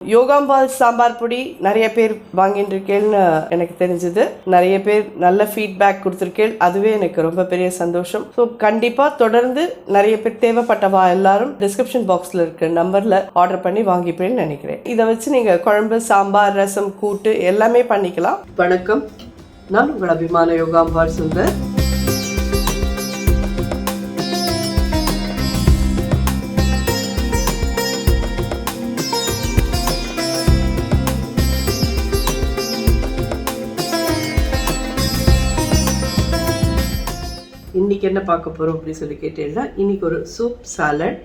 யோகாம்பால் சாம்பார் பொடி நிறைய பேர் வாங்கிட்டுருக்கேன்னு எனக்கு தெரிஞ்சது. நிறைய பேர் நல்ல ஃபீட்பேக் கொடுத்துருக்கேன். அதுவே எனக்கு ரொம்ப பெரிய சந்தோஷம். ஸோ கண்டிப்பாக தொடர்ந்து நிறைய பேர் தேவைப்பட்டவா எல்லாரும் டிஸ்கிரிப்ஷன் பாக்ஸில் இருக்க நம்பரில் ஆர்டர் பண்ணி வாங்கிப்பேன்னு நினைக்கிறேன். இதை வச்சு நீங்கள் குழம்பு, சாம்பார், ரசம், கூட்டு எல்லாமே பண்ணிக்கலாம். வணக்கம், நான் உங்கள் அபிமான யோகாம்பால் சுந்தர். இன்றைக்கி என்ன பார்க்க போகிறோம் அப்படின்னு சொல்லி கேட்டீங்கன்னா, இன்றைக்கி ஒரு சூப் சாலட்.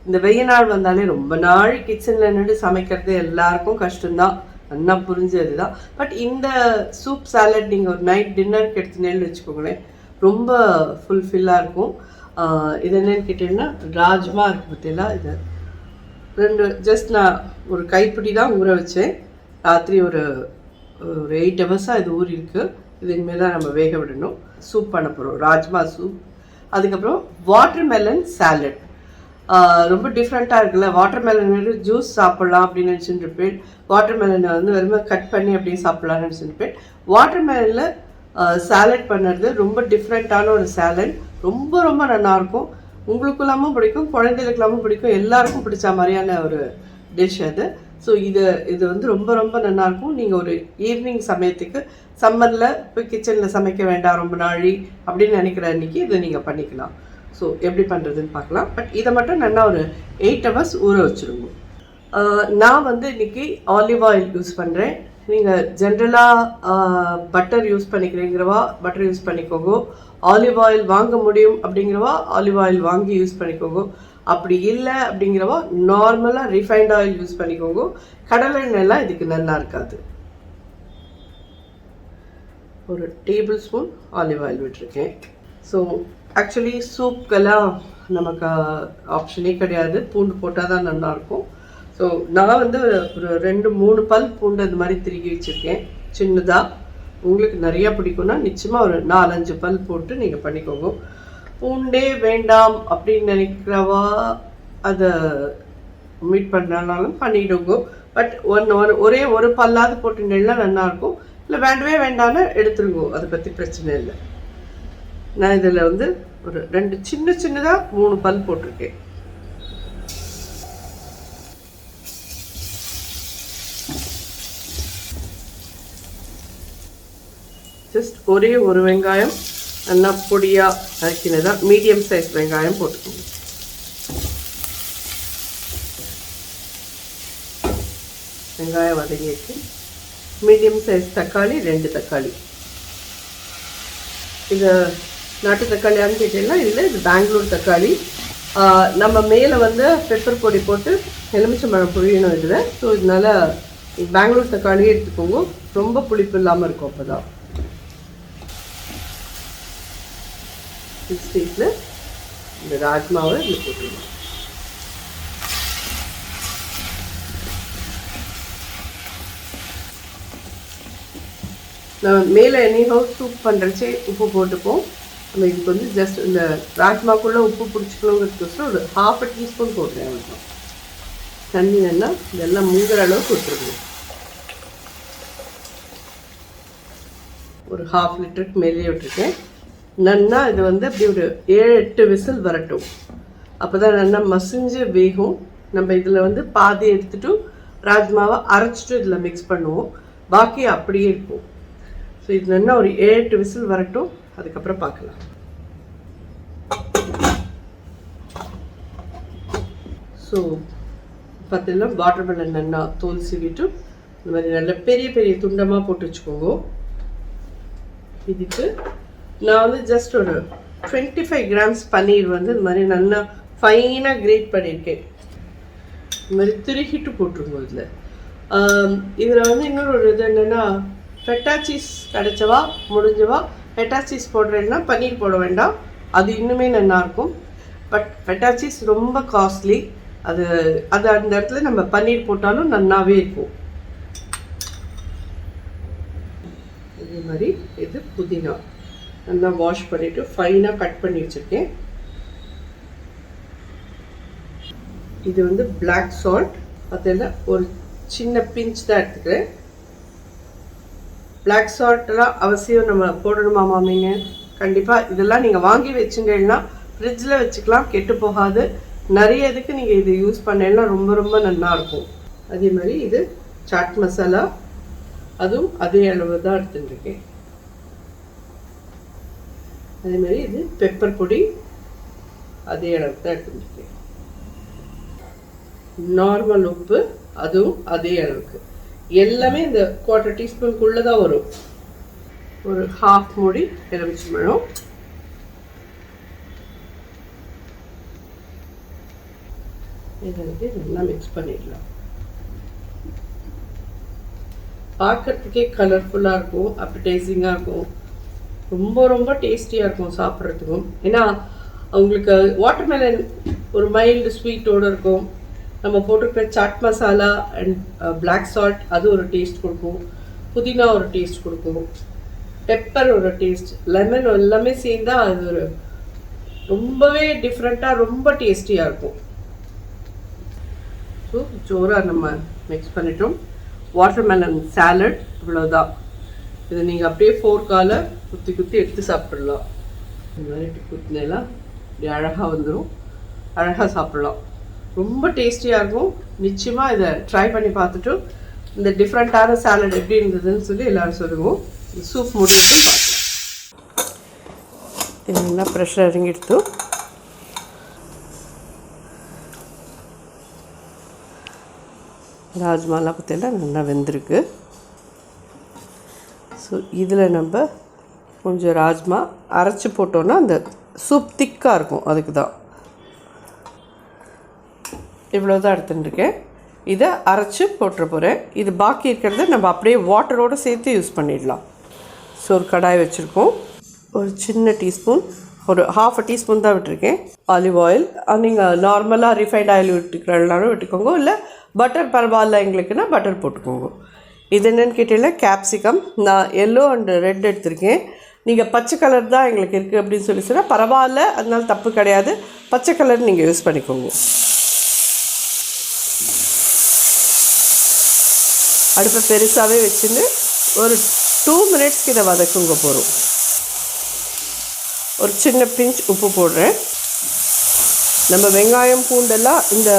இந்த வெய்ய நாள் வந்தாலே ரொம்ப நாள் கிச்சனில் நின்று சமைக்கிறது எல்லாருக்கும் கஷ்டம்தான், நல்லா புரிஞ்சது தான். பட் இந்த சூப் சாலட் நீங்கள் ஒரு நைட் டின்னருக்கு எடுத்துனேன்னு வச்சுக்கோங்களேன், ரொம்ப ஃபுல்ஃபில்லாக இருக்கும். இது என்னென்னு கேட்டிங்கன்னா, ராஜ்மா இருக்குது பார்த்தீங்களா, இது ஜஸ்ட் நான் ஒரு கைப்பிடி தான் ஊற வச்சேன். ராத்திரி ஒரு 8 ஹவர்ஸாக இது ஊறி இருக்குது. இது இனிமேல் தான் நம்ம வேக விடணும். சூப் பண்ண போகிறோம், ராஜ்மா சூப். அதுக்கப்புறம் வாட்டர்மெலன் சாலட். ரொம்ப டிஃப்ரெண்ட்டாக இருக்குல்ல. வாட்டர்மெலன் ஜூஸ் சாப்பிட்லாம் அப்படின்னு நினச்சிட்டு இருப்பேன். வாட்டர்மெலனை வெறுமை கட் பண்ணி அப்படியே சாப்பிட்லான்னு நினச்சிட்டு இருப்பேன். வாட்டர்மெலனில் சாலட் பண்ணுறது ரொம்ப டிஃப்ரெண்ட்டான ஒரு சாலட். ரொம்ப ரொம்ப நல்லாயிருக்கும். உங்களுக்குள்ளாமும் பிடிக்கும், குழந்தைகளுக்கெல்லாமும் பிடிக்கும், எல்லாருக்கும் பிடிச்ச மாதிரியான ஒரு டிஷ் அது. ஸோ இது ரொம்ப ரொம்ப நல்லாயிருக்கும். நீங்கள் ஒரு ஈவினிங் சமயத்துக்கு சம்மரில் போய் கிச்சனில் சமைக்க வேண்டாம் ரொம்ப நாழி அப்படின்னு நினைக்கிற அன்றைக்கி இதை நீங்கள் பண்ணிக்கலாம். ஸோ எப்படி பண்ணுறதுன்னு பார்க்கலாம். பட் இதை மட்டும் நல்லா ஒரு 8 ஹவர்ஸ் ஊற வச்சுருங்க. நான் இன்றைக்கி ஆலிவ் ஆயில் யூஸ் பண்ணுறேன். நீங்கள் ஜென்ரலாக பட்டர் யூஸ் பண்ணிக்கிறீங்கிறவா பட்டர் யூஸ் பண்ணிக்கோங்க. ஆலிவ் ஆயில் வாங்க முடியும் அப்படிங்கிறவா ஆலிவ் ஆயில் வாங்கி யூஸ் பண்ணிக்கோங்க. அப்படி இல்லை அப்படிங்கிறவா நார்மலாக ரிஃபைண்ட் ஆயில் யூஸ் பண்ணிக்கோங்க. கடலை எண்ணெய்லாம் இதுக்கு நல்லா இருக்காது. ஒரு டேபிள் ஸ்பூன் ஆலிவ் ஆயில் விட்டுருக்கேன். ஸோ ஆக்சுவலி சூப்புக்கெல்லாம் நமக்கு ஆப்ஷனே கிடையாது, பூண்டு போட்டால் தான் நல்லாயிருக்கும். ஸோ நான் ஒரு 2-3 பல் பூண்டு அது மாதிரி திருகி வச்சுருக்கேன் சின்னதாக. உங்களுக்கு நிறையா பிடிக்கும்னா நிச்சயமாக ஒரு 4-5 பல் போட்டு நீங்கள் பண்ணிக்கோங்க. பூண்டே வேண்டாம் அப்படின்னு நினைக்கிறவா அதை மீட் பண்ணுறனாலும் பண்ணிவிடுங்க. பட் ஒரே ஒரு பல்லாவது போட்டுட்டேன்னா நல்லாயிருக்கும். இல்லை வேண்டவே வேண்டான்னு எடுத்துருங்க, அதை பற்றி பிரச்சனை இல்லை. நான் இதில் ஒரு 2 சின்னதாக 3 பல் போட்டிருக்கேன். ஜஸ்ட் ஒரே ஒரு வெங்காயம் நல்லா பொடியாக நறுக்கினதான், மீடியம் சைஸ் வெங்காயம் போட்டுக்கோங்க. வெங்காயம் வதங்கிட்டு மீடியம் சைஸ் தக்காளி 2 தக்காளி. இது நாட்டு தக்காளியான்னு கேட்டீங்கன்னா இல்லை, இது பெங்களூர் தக்காளி. நம்ம மேலே பெப்பர் பொடி போட்டு எலுமிச்சம்பழம் புழியணும் இதில். ஸோ இதனால் பெங்களூர் தக்காளியே எடுத்துக்கோங்க, ரொம்ப புளிப்பு இல்லாமல் இருக்கும். அப்போ தான் ஸ்டேஜில் இந்த ராஜ்மாவை இதில் போட்டுருவோம். நம்ம மேலே எனிஹவ் சூப் பண்ணுறச்சே உப்பு போட்டுப்போம். நம்ம இதுக்கு ஜஸ்ட் இந்த ராஜ்மாக்குள்ளே உப்பு பிடிச்சிக்கணுங்கிறதுக்கோசரம் ஒரு 1/2 டீஸ்பூன் போட்டுறேன். அவ்வளோதான். தண்ணி நல்லா இதெல்லாம் மூங்குற அளவுக்கு விட்டுருக்கணும். ஒரு 1/2 லிட்டருக்கு மேலேயே விட்டுருக்கேன். நல்லா இது அப்படி ஒரு 7-8 விசில் வரட்டும். அப்போ தான் நல்லா மசிஞ்சு வேகும். நம்ம இதில் பாதி எடுத்துகிட்டு ராஜ்மாவை அரைச்சிட்டு இதில் மிக்ஸ் பண்ணுவோம், பாக்கி அப்படியே இருக்கும். ஸோ இது நல்லா ஒரு 7-8 விசில் வரட்டும், அதுக்கப்புறம் பார்க்கலாம். ஸோ பார்த்தீங்கன்னா வாட்டர்மெலன் நல்லா தோல் சீவிட்டு இந்த மாதிரி நல்ல பெரிய பெரிய துண்டமாக போட்டு வச்சுக்கோங்க. இதுக்கு நான் ஜஸ்ட் ஒரு 25 கிராம்ஸ் பன்னீர் இந்த மாதிரி நல்லா ஃபைனாக கிரேட் பண்ணியிருக்கேன். இந்த மாதிரி திருகிட்டு போட்டுருங்க. இதில் இன்னொரு ஒரு இது என்னென்னா, ஃபெட்டா சீஸ் கிடைச்சவா முடிஞ்சவா ஃபெட்டா சீஸ் போடுறேன்னா பன்னீர் போட வேண்டாம், அது இன்னுமே நல்லாயிருக்கும். பட் ஃபெட்டா சீஸ் ரொம்ப காஸ்ட்லி. அது அந்த இடத்துல நம்ம பன்னீர் போட்டாலும் நல்லாவே இருக்கும். இதே மாதிரி இது புதினா நல்லா வாஷ் பண்ணிவிட்டு ஃபைனாக கட் பண்ணி வச்சுருக்கேன். இது பிளாக் சால்ட், அதில் ஒரு சின்ன பிஞ்ச் தான் எடுத்துக்கிறேன். பிளாக் சால்ட்லாம் அவசியம் நம்ம போடணுமா மாமிங்க? கண்டிப்பாக இதெல்லாம் நீங்கள் வாங்கி வச்சுங்கன்னா ஃப்ரிட்ஜில் வச்சுக்கலாம், கெட்டு போகாது. நிறைய இதுக்கு நீங்கள் இது யூஸ் பண்ணேன்னா ரொம்ப ரொம்ப நல்லாயிருக்கும். அதே மாதிரி இது சாட் மசாலா, அதுவும் அதே அளவு தான் எடுத்துட்டுருக்கேன். அதே மாதிரி இது பெப்பர் பொடி, அதே அளவுக்கு தான் எடுத்துட்டுருக்கேன். நார்மல் உப்பு, அதுவும் அதே அளவுக்கு. எல்லாமே இந்த 1/4 டீஸ்பூனுக்குள்ளே தான் வரும். ஒரு 1/2 மூடி எலுமிச்சம்பழம், இதை வந்து நல்லா மிக்ஸ் பண்ணிடலாம். பார்க்கறதுக்கே கலர்ஃபுல்லாக இருக்கும், அப்படைசிங்காக இருக்கும், ரொம்ப ரொம்ப டேஸ்டியாக இருக்கும் சாப்பிட்றதுக்கும். ஏன்னா அவங்களுக்கு வாட்டர்மெலன் ஒரு மைல்டு ஸ்வீட்டோடு இருக்கும். நம்ம போட்டிருக்கிற chaat masala and black salt அது ஒரு டேஸ்ட் கொடுக்கும், புதினா ஒரு டேஸ்ட் கொடுக்கும், பெப்பர் ஒரு டேஸ்ட், லெமன் எல்லாமே சேர்ந்தால் அது ஒரு ரொம்பவே டிஃப்ரெண்ட்டாக ரொம்ப டேஸ்டியாக இருக்கும். ஸோ ஜோராக நம்ம மிக்ஸ் பண்ணிட்டோம். வாட்டர்மெலன் சாலட் இவ்வளோதான். இது நீங்கள் அப்படியே ஃபோர்க்கால் குத்தி குத்தி எடுத்து சாப்பிட்றலாம். இந்த மாதிரி குத்தினெல்லாம் இப்படி அழகாக வந்துடும், அழகாக சாப்பிட்லாம். ரொம்ப டேஸ்டியாக இருக்கும். நிச்சயமாக இதை ட்ரை பண்ணி பார்த்துட்டு இந்த டிஃப்ரெண்ட்டான சாலட் எப்படி இருந்ததுன்னு சொல்லி எல்லோரும் சொல்லுவோம். சூப் முடிஞ்சுட்டு பார்க்கலாம். இது நல்லா ப்ரெஷர் இறங்கிடுத்து. ராஜ்மாலாம் பார்த்தீங்கன்னா நல்லா வெந்திருக்கு. ஸோ இதில் நம்ம கொஞ்சம் ராஜ்மா அரைச்சி போட்டோன்னா அந்த சூப் திக்காக இருக்கும், அதுக்கு தான் இவ்வளோ தான் எடுத்துட்டுருக்கேன். இதை அரைச்சி போட்டுற போகிறேன். இது பாக்கி இருக்கிறத நம்ம அப்படியே வாட்டரோடு சேர்த்து யூஸ் பண்ணிடலாம். ஸோ ஒரு கடாய் வச்சுருக்கோம். ஒரு சின்ன டீஸ்பூன், ஒரு 1/2 டீஸ்பூன் தான் விட்டுருக்கேன் ஆலிவ் ஆயில். நீங்கள் நார்மலாக ரிஃபைண்ட் ஆயில் விட்டுக்கிறனாலும் விட்டுக்கோங்க, இல்லை பட்டர் பரவாயில்ல எங்களுக்குன்னா பட்டர் போட்டுக்கோங்க. இது என்னென்னு கேட்டீங்கன்னா கேப்சிகம். நான் எல்லோ அண்ட் ரெட் எடுத்திருக்கேன். நீங்கள் பச்சை கலர் தான் எங்களுக்கு இருக்குது அப்படின்னு சொல்லி சொன்னால் பரவாயில்ல, அதனால தப்பு கிடையாது. பச்சை கலர் நீங்கள் யூஸ் பண்ணிக்கோங்க. அடுப்பை பெருசாகவே வச்சுன்னு ஒரு 2 மினிட்ஸ்க்கு இதை வதக்குங்க போகிறோம். ஒரு சின்ன பிஞ்ச் உப்பு போடுறேன். நம்ம வெங்காயம் பூண்டெல்லாம் இந்த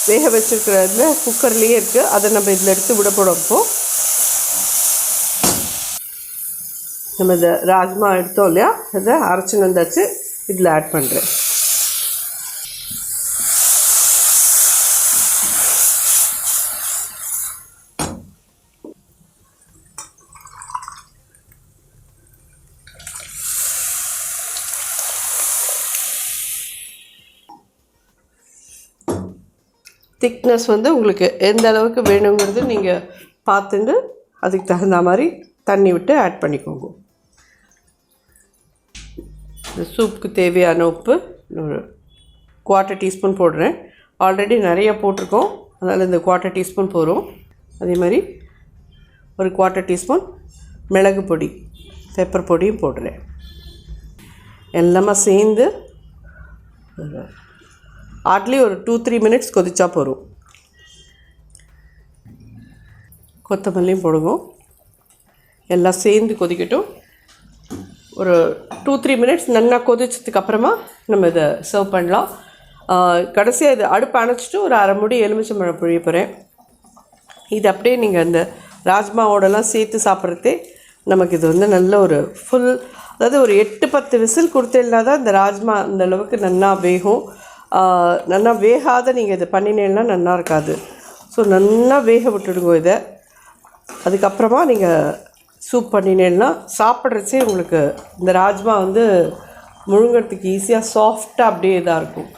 வேக வச்சுருக்கிறதுல குக்கர்லேயே இருக்குது, அதை நம்ம இதில் எடுத்து விட போகிறப்போ நம்ம இந்த ராஜ்மா எடுத்தோம் இல்லையா, அதை அரைச்சின்னு வந்தாச்சு, இதில் ஆட் பண்ணுறேன். திக்னஸ் வந்து உங்களுக்கு எந்த அளவுக்கு வேணுங்கிறது நீங்கள் பார்த்துட்டு அதுக்கு தகுந்த மாதிரி தண்ணி விட்டு ஆட் பண்ணிக்கோங்க. இந்த சூப்புக்கு தேவையான உப்பு ஒரு 1/4 டீஸ்பூன் போடுறேன். ஆல்ரெடி நிறைய போட்டிருக்கோம், அதனால் இந்த 1/4 டீஸ்பூன் போடும். அதே மாதிரி ஒரு 1/4 டீஸ்பூன் மிளகு பொடி, பெப்பர் பொடியும் போடுறேன். எல்லாமே சேர்ந்து ஹார்ட்லி ஒரு 2-3 மினிட்ஸ் கொதிச்சா போதும். கொத்தமல்லியும் போடுவோம். எல்லாம் சேர்ந்து கொதிக்கட்டும். ஒரு 2-3 மினிட்ஸ் நல்லா கொதிச்சதுக்கு அப்புறமா நம்ம இதை சர்வ் பண்ணலாம். கடைசியாக இது அடுப்பு அணைச்சிட்டு ஒரு 1/2 மூடி எலுமிச்சம்பழம் புழிய போகிறேன். இது அப்படியே நீங்கள் அந்த ராஜ்மாவோடலாம் சேர்த்து சாப்பிட்றதே நமக்கு இது வந்து நல்ல ஒரு ஃபுல், அதாவது ஒரு 8-10 விசில் கொடுத்தேன்னா தான் இந்த ராஜ்மா அந்த அளவுக்கு நல்லா வேகும். நல்லா வேகாத நீங்கள் இதை பண்ணினீங்கன்னா நல்லா இருக்காது. ஸோ நல்லா வேக விட்டுடுங்க இதை. அதுக்கப்புறமா நீங்கள் சூப் பண்ணினேன்னா சாப்பிட்றச்சே உங்களுக்கு இந்த ராஜ்மா வந்து முழுங்கிறதுக்கு ஈஸியாக சாஃப்டாக அப்படியே இதாக இருக்கும்.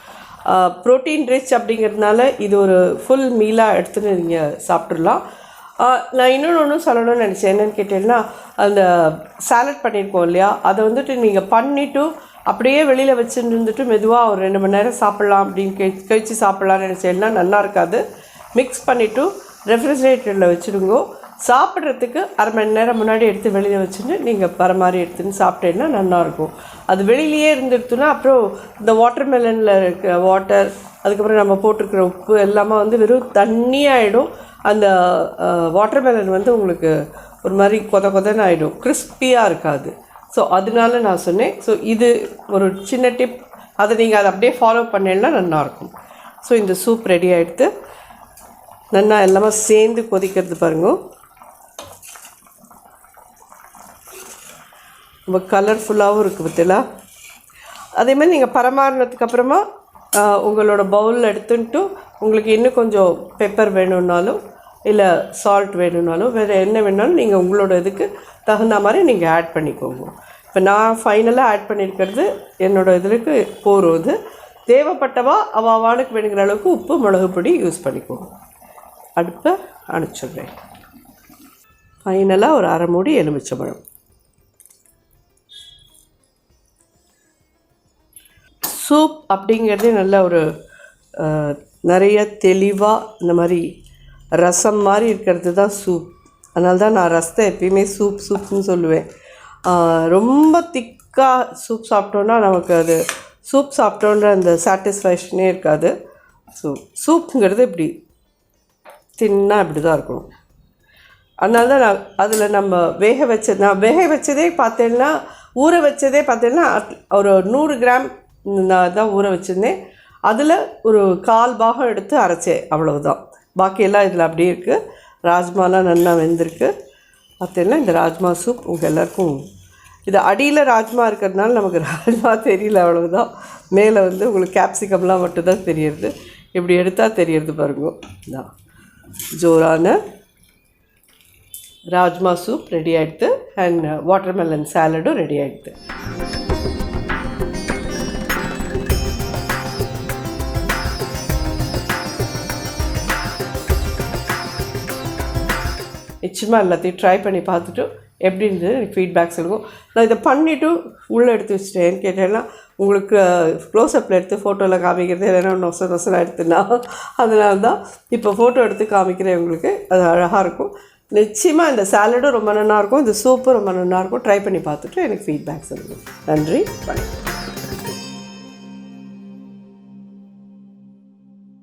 ப்ரோட்டீன் ரிச் அப்படிங்கிறதுனால இது ஒரு ஃபுல் மீலாக எடுத்துன்னு நீங்கள் சாப்பிட்றலாம். நான் இன்னொன்று சொல்லணும்னு நினச்சேன். என்னென்னு கேட்டீங்கன்னா, அந்த சாலட் பண்ணியிருக்கோம் இல்லையா, அதை வந்துட்டு நீங்கள் பண்ணிவிட்டு அப்படியே வெளியில் வச்சுட்டு இருந்துட்டு மெதுவாக ஒரு 2 மணி நேரம் சாப்பிட்லாம் அப்படின்னு கழிச்சு சாப்பிட்லான்னு நினச்சேன்னா நல்லா இருக்காது. மிக்ஸ் பண்ணிவிட்டு ரெஃப்ரிஜரேட்டரில் வச்சுடுங்க. சாப்பிட்றதுக்கு 1/2 மணி நேரம் முன்னாடி எடுத்து வெளியில் வச்சுட்டு நீங்கள் வர மாதிரி எடுத்துன்னு சாப்பிட்டேன்னா நல்லாயிருக்கும். அது வெளியிலேயே இருந்துடுத்துன்னா அப்புறம் இந்த வாட்டர்மெலனில் இருக்க வாட்டர், அதுக்கப்புறம் நம்ம போட்டிருக்கிற உப்பு எல்லாமே வந்து வெறும் தண்ணியாகிடும். அந்த வாட்டர்மெலன் வந்து உங்களுக்கு ஒரு மாதிரி கொதன்னு ஆகிடும், கிறிஸ்பியாக இருக்காது. ஸோ அதனால நான் சொன்னேன். ஸோ இது ஒரு சின்ன டிப், அதை நீங்கள் அதை அப்படியே ஃபாலோ பண்ணீங்கன்னா நல்லாயிருக்கும். ஸோ இந்த சூப் ரெடி ஆகிடுத்து. நல்லா எல்லாமே சேர்ந்து கொதிக்கிறது பாருங்க, ரொம்ப கலர்ஃபுல்லாகவும் இருக்குது பார்த்தீங்களா. அதேமாதிரி நீங்கள் பரமாறினதுக்கு அப்புறமா உங்களோட பவுலில் எடுத்துட்டு உங்களுக்கு இன்னும் கொஞ்சம் பெப்பர் வேணும்னாலும் இல்லை சால்ட் வேணும்னாலும் வேறு என்ன வேணுனாலும் நீங்கள் உங்களோட இதுக்கு தகுந்த மாதிரி நீங்கள் ஆட் பண்ணிக்கோங்க. இப்போ நான் ஃபைனலாக ஆட் பண்ணியிருக்கிறது என்னோடய இதுக்கு போகிறோம். இது தேவைப்பட்டவா அவாளுக்கு வேணுங்கிற அளவுக்கு உப்பு மிளகு பொடி யூஸ் பண்ணிக்கோங்க. அடுப்பை அணைச்சிடுறேன். ஃபைனலாக ஒரு அரை மூடி எலுமிச்சம்பழம். சூப் அப்படிங்கிறதே நல்ல ஒரு நிறைய தெளிவாக இந்த மாதிரி ரசம் மாதிரி இருக்கிறது தான் சூப். அதனால தான் நான் ரசத்தை எப்பயுமே சூப்னு சொல்லுவேன். ரொம்ப திக்காக சூப் சாப்பிட்டோன்னா நமக்கு அது சூப் சாப்பிட்டோன்ற அந்த சாட்டிஸ்ஃபேக்ஷனே இருக்காது. சூப்புங்கிறது இப்படி தின்னாக இப்படி தான் இருக்கணும். அதனால தான் நான் அதில் நம்ம நான் வேக வச்சதே பார்த்தேன்னா, ஊற வச்சதே பார்த்தேன்னா ஒரு 100 கிராம் நான் தான் ஊற வச்சுருந்தேன். அதில் ஒரு 1/4 பாகம் எடுத்து அரைச்சேன், அவ்வளவுதான். பாக்கியெல்லாம் இதில் அப்படியே இருக்குது. ராஜ்மாலாம் நல்லா வெந்திருக்கு. பார்த்தீங்கன்னா இந்த ராஜ்மா சூப் உங்கள் எல்லாருக்கும், இது அடியில் ராஜ்மா இருக்கிறதுனால நமக்கு ராஜ்மா தெரியல, அவ்வளவுதான். மேலே வந்து உங்களுக்கு கேப்சிகம்லாம் மட்டும்தான் தெரியுது. இப்படி எடுத்தால் தெரியுது பாருங்க. தான் ஜோரான ராஜ்மா சூப் ரெடி ஆகிடுது. அண்ட் வாட்டர்மெலன் சாலடும் ரெடி ஆகிடுது. நிச்சயமாக எல்லாத்தையும் ட்ரை பண்ணி பார்த்துட்டு எப்படி இருந்தது எனக்கு ஃபீட்பேக் சொல்லுவோம். நான் இதை பண்ணிவிட்டு உள்ளே எடுத்து வச்சுட்டேன்னு கேட்டேன்னா உங்களுக்கு க்ளோஸ்அப்பில் எடுத்து ஃபோட்டோவில் காமிக்கிறது இல்லைன்னா நொசலாக எடுத்துனா, அதனால தான் இப்போ ஃபோட்டோ எடுத்து காமிக்கிறேன் உங்களுக்கு. அது அழகாக இருக்கும். நிச்சயமாக இந்த சாலடும் ரொம்ப நல்லாயிருக்கும், இந்த சூப்பும் ரொம்ப நல்லாயிருக்கும். ட்ரை பண்ணி பார்த்துட்டு எனக்கு ஃபீட்பேக் சொல்லுங்கள். நன்றி, வணக்கம்.